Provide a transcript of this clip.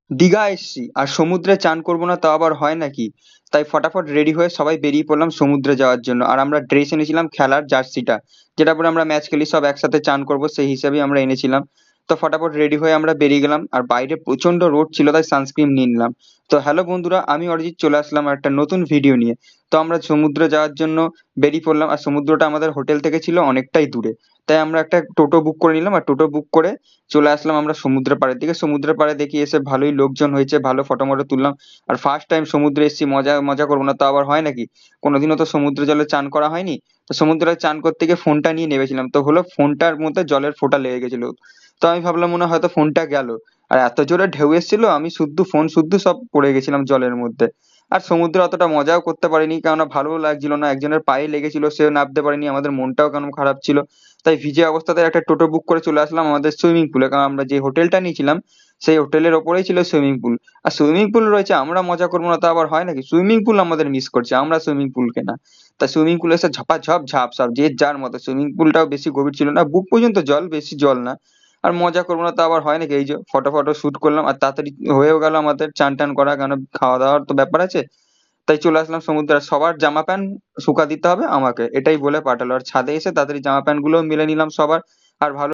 দীঘা এসছি আর সমুদ্রে চান করবো না তাও আবার হয় নাকি? তাই ফটাফট রেডি হয়ে সবাই বেরিয়ে পড়লাম সমুদ্রে যাওয়ার জন্য। আর আমরা ড্রেস এনেছিলাম খেলার জার্সিটা, যেটা পরে আমরা ম্যাচ খেলি সব একসাথে চান করবো সেই হিসেবেই আমরা এনেছিলাম। তো ফটাফট রেডি হয়ে আমরা বেরিয়ে গেলাম আর বাইরে প্রচন্ড রোদ ছিল তাই সানস্ক্রিন নিয়ে নিলাম। তো হ্যালো বন্ধুরা, আমি অরিজিৎ চলে আসলাম একটা নতুন ভিডিও নিয়ে। তো আমরা সমুদ্রে যাওয়ার জন্য বেরিয়ে পড়লাম আর সমুদ্রটা আমাদের হোটেল থেকে ছিল অনেকটাই দূরে। তাই আমরা একটা টোটো বুক করে নিলাম আর টোটো বুক করে চলে আসলাম আমরা সমুদ্রের পাড়ের দিকে। সমুদ্রের পাড়ে দেখি এসে ভালোই লোকজন হয়েছে, ভালো ফটো মটো তুললাম। আর ফার্স্ট টাইম সমুদ্রে এসেছি, মজা মজা করবো না তা আবার হয় নাকি? কোনোদিনও তো সমুদ্র জলে চান করা হয়নি। তো সমুদ্রে চান করতে গিয়ে ফোনটা নিয়ে নেমেছিলাম, তো হলো ফোনটার মধ্যে জলের ফোঁটা লেগে গেছিল। তো আমি ভাবলাম মনে হয় হয়তো ফোনটা গেল। আর এত জোরে ঢেউ এসেছিল আমি শুদ্ধ ফোন শুদ্ধ সব পড়ে গেছিলাম জলের মধ্যে। আর সমুদ্রে অতটা মজাও করতে পারিনি, কেননা ভালোও লাগছিল না, একজনের পায়ে লেগেছিল সেও নামতে পারেনি, আমাদের মনটাও কেমন খারাপ ছিল। তাই ভিজে অবস্থাতে একটা টোটো বুক করে চলে আসলাম আমাদের সুইমিং পুলে, কারণ আমরা যে হোটেলটা নিয়েছিলাম সেই হোটেলের ওপরেই ছিল সুইমিং পুল। আর সুইমিং পুল রয়েছে, আমরা মজা করবো না তা আবার হয় নাকি? সুইমিং পুল আমাদের মিস করছে, আমরা সুইমিং পুলকে না। তা সুইমিং পুলে এসে ঝপাঝপ ঝাপ সব যে যার মতো, সুইমিং পুলটাও বেশি গভীর ছিল না, বুক পর্যন্ত জল, বেশি জল না। আর মজা করবো না তা আবার হয় নাকি? এই যে ফটো ফটো শুট করলাম আর তাড়াতাড়ি হয়েও গেল আমাদের চান টান করা, কারণ খাওয়া দাওয়ার তো ব্যাপার আছে। তাই চলে আসলাম সমুদ্রে। আর সবার জামা প্যান্ট শুকা দিতে হবে আমাকে, এটাই বলে পাঠালো। আর ছাদে এসে তাড়াতাড়ি জামা প্যান্ট গুলোও মিলে নিলাম সবার। আর ভালো